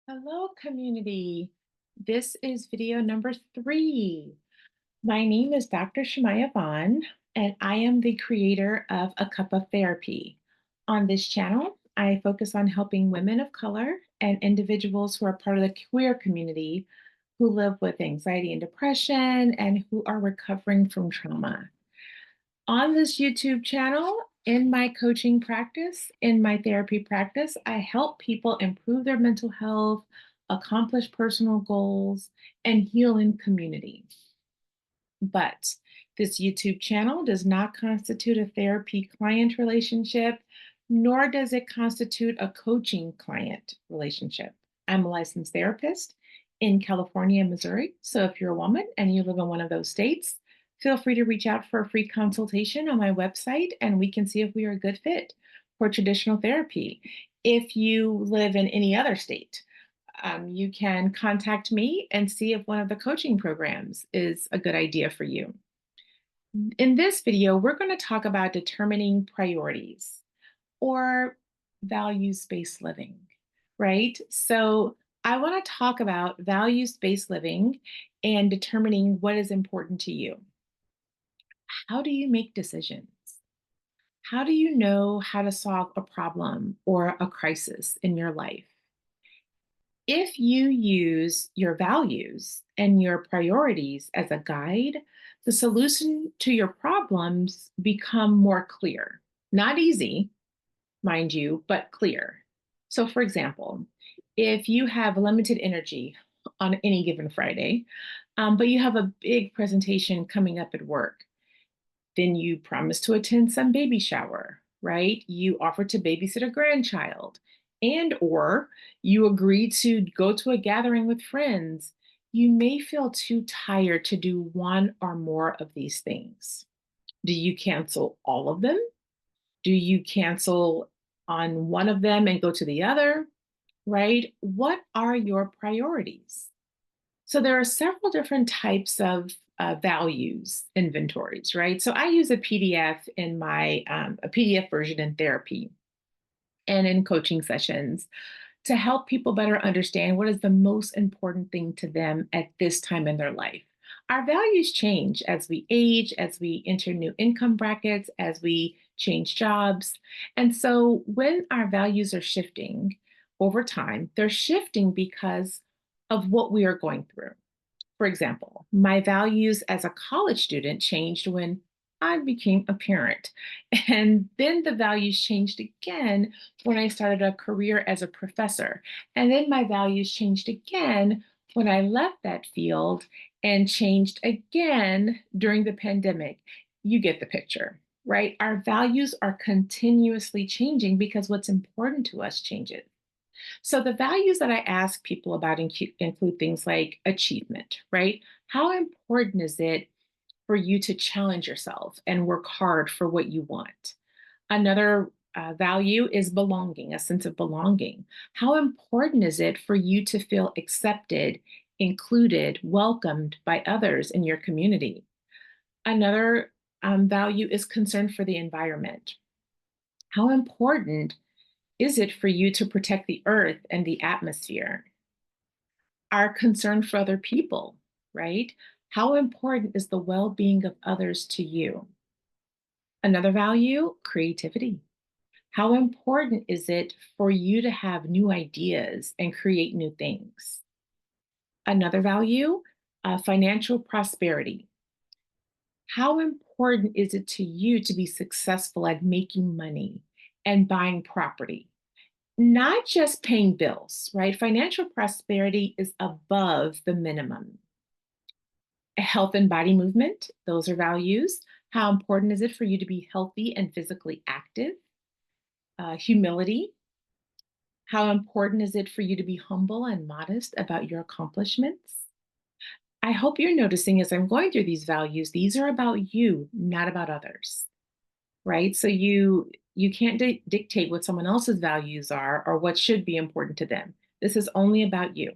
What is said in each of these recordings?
Hello, community. This is video number 3. My name is Dr. Shemya Vaughn, and I am the creator of A Cup of Therapy. On this channel, I focus on helping women of color and individuals who are part of the queer community who live with anxiety and depression and who are recovering from trauma. On this YouTube channel, in my coaching practice, in my therapy practice, I help people improve their mental health, accomplish personal goals, and heal in community. But this YouTube channel does not constitute a therapy client relationship, nor does it constitute a coaching client relationship. I'm a licensed therapist in California and Missouri. So if you're a woman and you live in one of those states, feel free to reach out for a free consultation on my website and we can see if we are a good fit for traditional therapy. If you live in any other state, you can contact me and see if one of the coaching programs is a good idea for you. In this video, we're going to talk about determining priorities or values-based living, right? So I want to talk about values-based living and determining what is important to you. How do you make decisions? How do you know how to solve a problem or a crisis in your life? If you use your values and your priorities as a guide, the solution to your problems become more clear. Not easy, mind you, but clear. So for example, if you have limited energy on any given Friday, but you have a big presentation coming up at work, then you promise to attend some baby shower, right? You offer to babysit a grandchild, and or you agree to go to a gathering with friends. You may feel too tired to do one or more of these things. Do you cancel all of them? Do you cancel on one of them and go to the other? Right? What are your priorities? So there are several different types of values inventories, right? So I use a PDF in my a PDF version in therapy and in coaching sessions to help people better understand what is the most important thing to them at this time in their life. Our values change as we age, as we enter new income brackets, as we change jobs. And so when our values are shifting over time, they're shifting because of what we are going through. For example, my values as a college student changed when I became a parent. And then the values changed again when I started a career as a professor. And then my values changed again when I left that field and changed again during the pandemic. You get the picture, right? Our values are continuously changing because what's important to us changes. So the values that I ask people about include things like achievement, right? How important is it for you to challenge yourself and work hard for what you want? Another value is belonging, a sense of belonging. How important is it for you to feel accepted, included, welcomed by others in your community? Another value is concern for the environment. How important is it for you to protect the earth and the atmosphere? Our concern for other people, right? How important is the well being of others to you? Another value, creativity. How important is it for you to have new ideas and create new things? Another value, financial prosperity. How important is it to you to be successful at making money and buying property? Not just paying bills, right? Financial prosperity is above the minimum. Health and body movement, those are values. How important is it for you to be healthy and physically active? Humility, how important is it for you to be humble and modest about your accomplishments? I hope you're noticing as I'm going through these values, these are about you, not about others, right? So you can't dictate what someone else's values are or what should be important to them. This is only about you.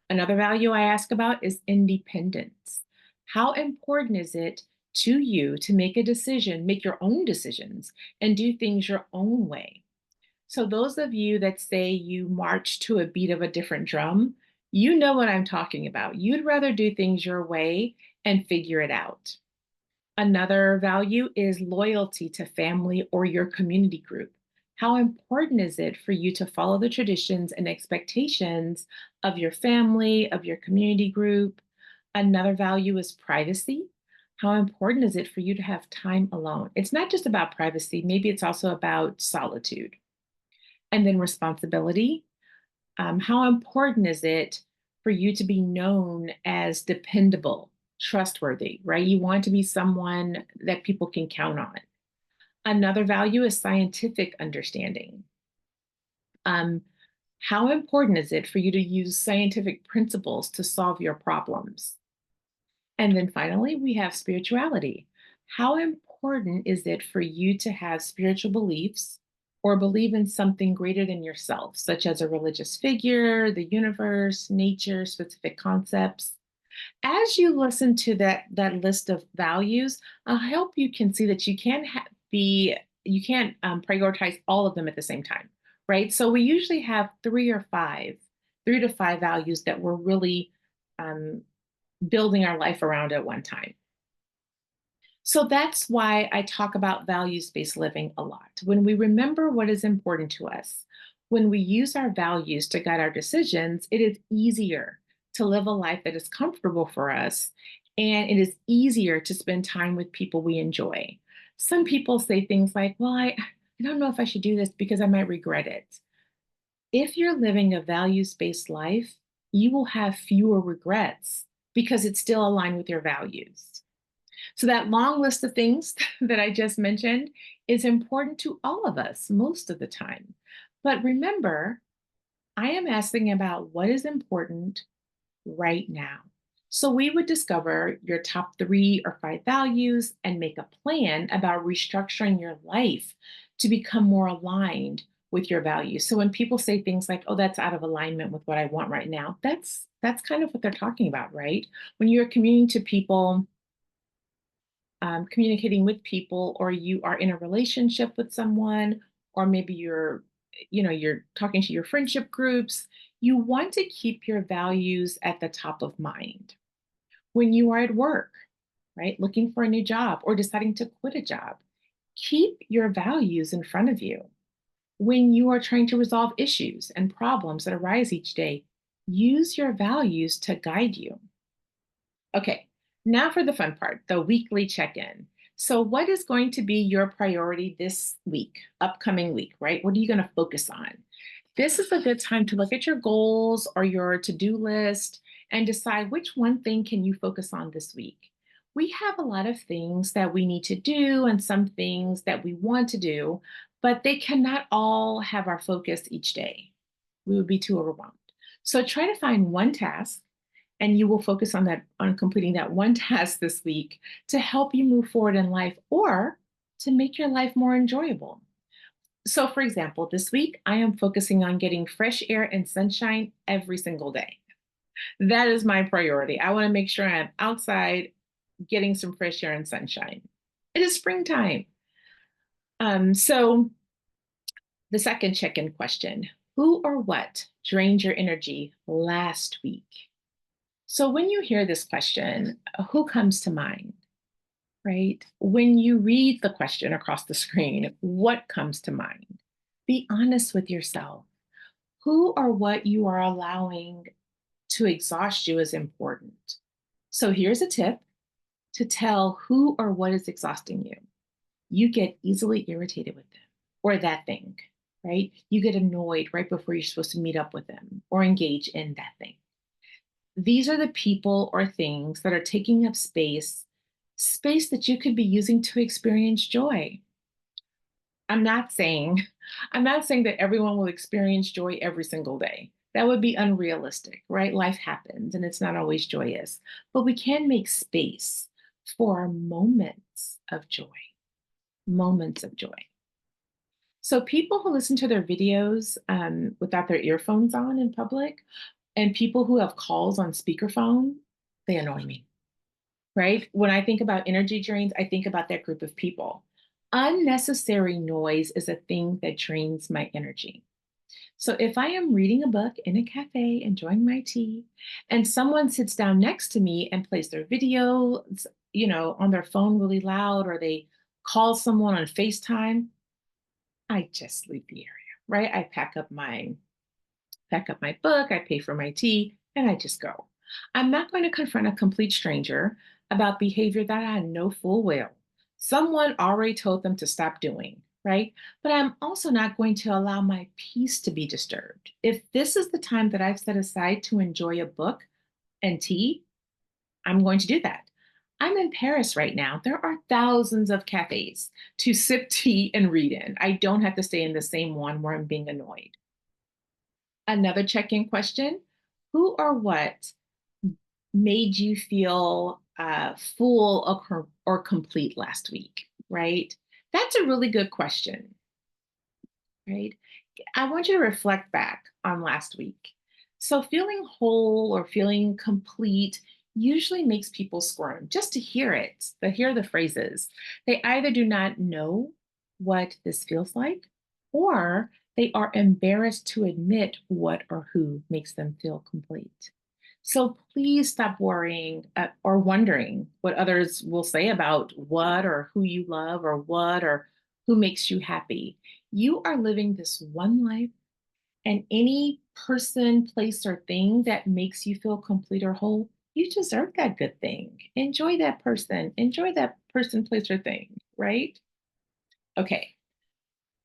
Another value I ask about is independence. How important is it to you to make a decision, make your own decisions, and do things your own way? So those of you that say you march to a beat of a different drum, you know what I'm talking about. You'd rather do things your way and figure it out. Another value is loyalty to family or your community group. How important is it for you to follow the traditions and expectations of your family, of your community group? Another value is privacy. How important is it for you to have time alone? It's not just about privacy, maybe it's also about solitude. And then responsibility. How important is it for you to be known as dependable, trustworthy, right? You want to be someone that people can count on. Another value is scientific understanding. Um, how important is it for you to use scientific principles to solve your problems? And then finally, we have spirituality. How important is it for you to have spiritual beliefs or believe in something greater than yourself, such as a religious figure, the universe, nature, specific concepts? As you listen to that list of values, I hope you can see that be you can't prioritize all of them at the same time, right? So we usually have three to five values that we're really um, building our life around at one time. So that's why I talk about values based living a lot. When we remember what is important to us, when we use our values to guide our decisions, it is easier to live a life that is comfortable for us. And it is easier to spend time with people we enjoy. Some people say things like, well, I don't know if I should do this because I might regret it. If you're living a values based life, you will have fewer regrets because it's still aligned with your values. So, that long list of things that I just mentioned is important to all of us most of the time. But remember, I am asking about what is important right now. So, we would discover your top three or five values and make a plan about restructuring your life to become more aligned with your values. So, when people say things like, oh, that's out of alignment with what I want right now, that's kind of what they're talking about, right? When you're communicating with people, or you are in a relationship with someone, or maybe you're talking to your friendship groups, you want to keep your values at the top of mind. When you are at work, right, looking for a new job or deciding to quit a job, keep your values in front of you. When you are trying to resolve issues and problems that arise each day, use your values to guide you. Okay, now for the fun part, the weekly check in. So, what is going to be your priority this week, upcoming week, right? What are you going to focus on? This is a good time to look at your goals or your to do list and decide which one thing can you focus on this week. We have a lot of things that we need to do and some things that we want to do, but they cannot all have our focus each day. We would be too overwhelmed. So, try to find one task and you will focus on completing that one task this week to help you move forward in life or to make your life more enjoyable. So, for example, this week I am focusing on getting fresh air and sunshine every single day. That is my priority. I want to make sure I'm outside getting some fresh air and sunshine. It is springtime. So the second check-in question: who or what drained your energy last week? So when you hear this question, who comes to mind, right? When you read the question across the screen, what comes to mind? Be honest with yourself. Who or what you are allowing to exhaust you is important. So here's a tip to tell who or what is exhausting you. You get easily irritated with them or that thing, right? You get annoyed right before you're supposed to meet up with them or engage in that thing. These are the people or things that are taking up space that you could be using to experience joy. I'm not saying I'm not saying that everyone will experience joy every single day. That would be unrealistic, right? Life happens and it's not always joyous, but we can make space for moments of joy, moments of joy. So people who listen to their videos without their earphones on in public, and people who have calls on speakerphone, they annoy me, right? When I think about energy drains, I think about that group of people. Unnecessary noise is a thing that drains my energy. So if I am reading a book in a cafe, enjoying my tea, and someone sits down next to me and plays their video, on their phone really loud, or they call someone on FaceTime, I just leave the area, right? I pack up my book, I pay for my tea, and I just go. I'm not going to confront a complete stranger about behavior that I know full well. Someone already told them to stop doing, right? But I'm also not going to allow my peace to be disturbed. If this is the time that I've set aside to enjoy a book and tea, I'm going to do that. I'm in Paris right now. There are thousands of cafes to sip tea and read in. I don't have to stay in the same one where I'm being annoyed. Another check-in question: who or what made you feel full or complete last week, right? That's a really good question, right? I want you to reflect back on last week. So, feeling whole or feeling complete usually makes people squirm just to hear it, to hear the phrases. They either do not know what this feels like, or they are embarrassed to admit what or who makes them feel complete. So please stop worrying or wondering what others will say about what or who you love or what or who makes you happy. You are living this one life, and any person, place, or thing that makes you feel complete or whole, you deserve that good thing. Enjoy that person, place, or thing, right? Okay,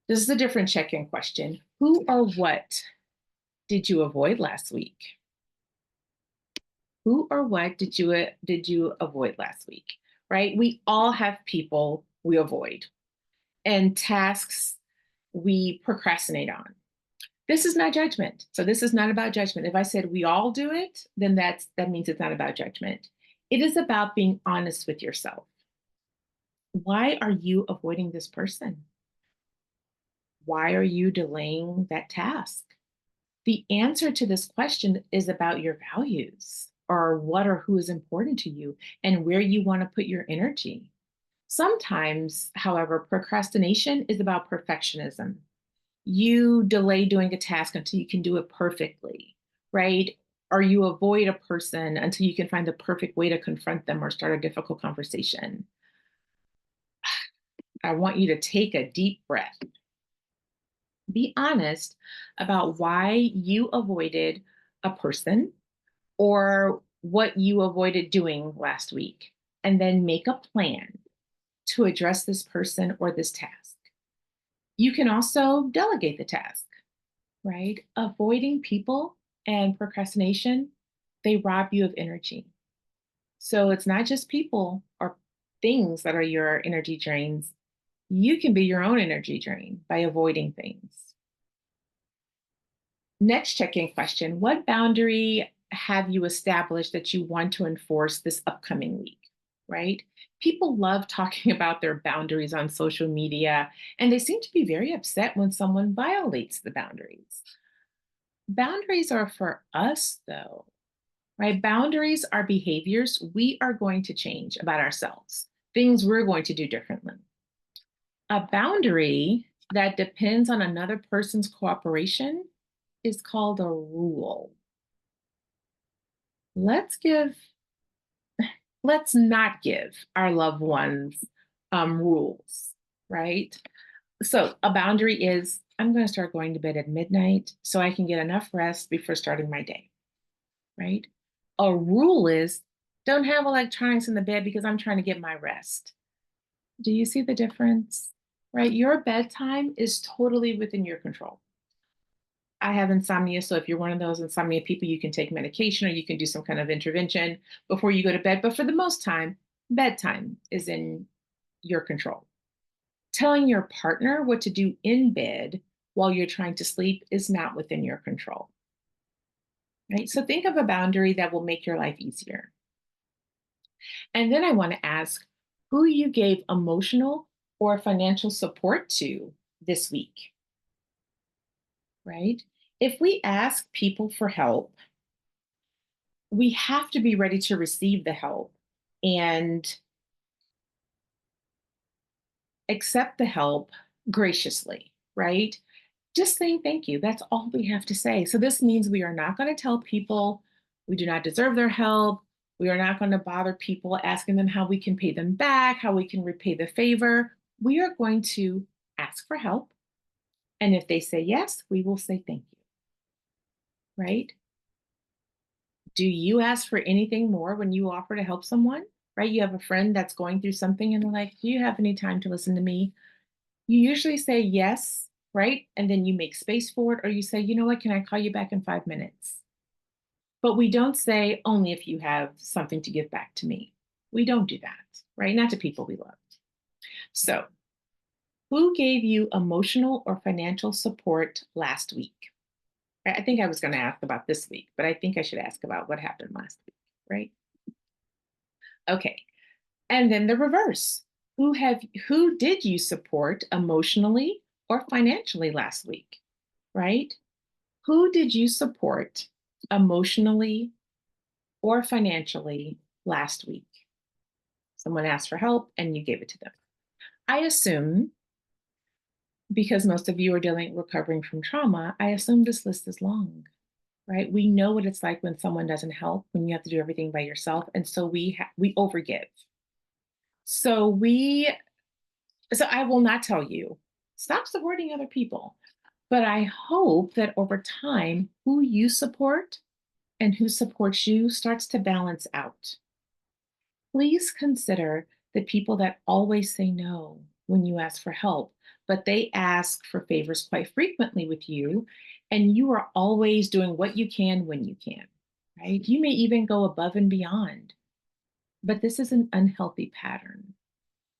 this is a different check in question. Who or what did you avoid last week? Who or what did you avoid last week? Right? We all have people we avoid and tasks we procrastinate on. This is not judgment. So this is not about judgment. If I said we all do it, then that means it's not about judgment. It is about being honest with yourself. Why are you avoiding this person? Why are you delaying that task? The answer to this question is about your values or what or who is important to you and where you want to put your energy. Sometimes, however, procrastination is about perfectionism. You delay doing a task until you can do it perfectly, right? Or you avoid a person until you can find the perfect way to confront them or start a difficult conversation. I want you to take a deep breath. Be honest about why you avoided a person or what you avoided doing last week, and then make a plan to address this person or this task. You can also delegate the task, right? Avoiding people and procrastination, they rob you of energy. So it's not just people or things that are your energy drains. You can be your own energy drain by avoiding things. Next check in question: what boundary have you established that you want to enforce this upcoming week? Right? People love talking about their boundaries on social media, and they seem to be very upset when someone violates the boundaries. Boundaries are for us, though, right? Boundaries are behaviors we are going to change about ourselves, things we're going to do differently. A boundary that depends on another person's cooperation is called a rule. Let's give, let's not give our loved ones rules, right? So a boundary is: I'm going to start going to bed at midnight so I can get enough rest before starting my day, right? A rule is: don't have electronics in the bed because I'm trying to get my rest. Do you see the difference? Right? Your bedtime is totally within your control. I have insomnia, so if you're one of those insomnia people, you can take medication or you can do some kind of intervention before you go to bed. But for the most time, bedtime is in your control. Telling your partner what to do in bed while you're trying to sleep is not within your control. Right? So think of a boundary that will make your life easier. And then I want to ask who you gave emotional or financial support to this week, right? If we ask people for help, we have to be ready to receive the help. And accept the help graciously, right? Just saying thank you. That's all we have to say. So this means we are not going to tell people we do not deserve their help. We are not going to bother people asking them how we can pay them back, how we can repay the favor. We are going to ask for help. And if they say yes, we will say thank you, right? Do you ask for anything more when you offer to help someone? Right? You have a friend that's going through something and they're like, "Do you have any time to listen to me?" You usually say yes, right? And then you make space for it, or you say, "You know what? Can I call you back in 5 minutes?" But we don't say only if you have something to give back to me. We don't do that, right? Not to people we love. So, who gave you emotional or financial support last week? I think I was going to ask about this week, but I think I should ask about what happened last week, right? Okay. And then the reverse. Who did you support emotionally or financially last week? Right? Who did you support emotionally or financially last week? Someone asked for help and you gave it to them. I assume, because most of you are recovering from trauma, I assume this list is long, right? We know what it's like when someone doesn't help, when you have to do everything by yourself, and so we overgive. So we So I will not tell you, stop supporting other people. But I hope that over time, who you support and who supports you starts to balance out. Please consider the people that always say no when you ask for help, but they ask for favors quite frequently with you, and you are always doing what you can when you can, right? You may even go above and beyond, but this is an unhealthy pattern.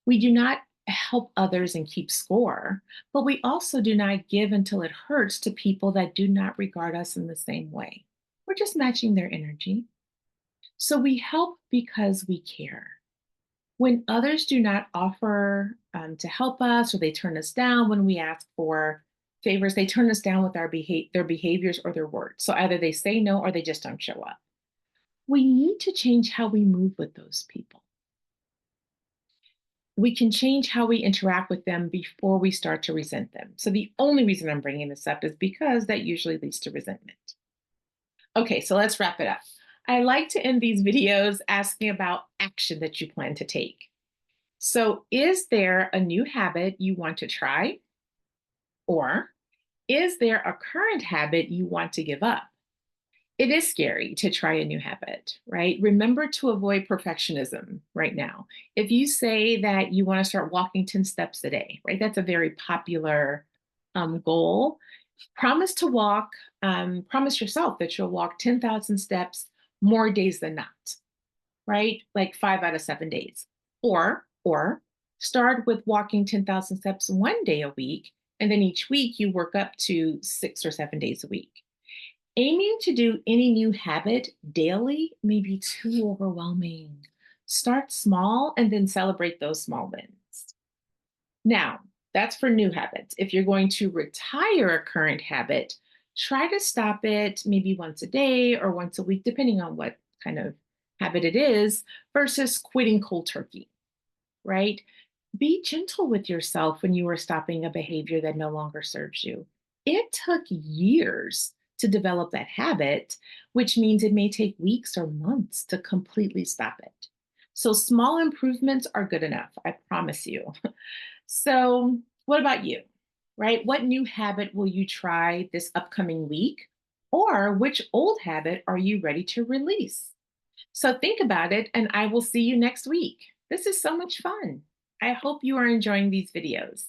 We do not help others and keep score, but we also do not give until it hurts to people that do not regard us in the same way. We're just matching their energy. So we help because we care. When others do not offer to help us, or they turn us down when we ask for favors, they turn us down with their behaviors or their words. So either they say no or they just don't show up. We need to change how we move with those people. We can change how we interact with them before we start to resent them. So the only reason I'm bringing this up is because that usually leads to resentment. Okay, so let's wrap it up. I like to end these videos asking about action that you plan to take. So, is there a new habit you want to try? Or is there a current habit you want to give up? It is scary to try a new habit, right? Remember to avoid perfectionism right now. If you say that you want to start walking 10 steps a day, right? That's a very popular goal. Promise to walk, promise yourself that you'll walk 10,000 steps more days than not, right? Like 5 out of 7 days. Or start with walking 10,000 steps one day a week. And then each week you work up to 6 or 7 days a week. Aiming to do any new habit daily may be too overwhelming. Start small and then celebrate those small wins. Now, that's for new habits. If you're going to retire a current habit, try to stop it maybe once a day or once a week, depending on what kind of habit it is, versus quitting cold turkey, right? Be gentle with yourself when you are stopping a behavior that no longer serves you. It took years to develop that habit, which means it may take weeks or months to completely stop it. So, small improvements are good enough, I promise you. So, what about you? Right? What new habit will you try this upcoming week? Or which old habit are you ready to release? So, think about it, and I will see you next week. This is so much fun. I hope you are enjoying these videos.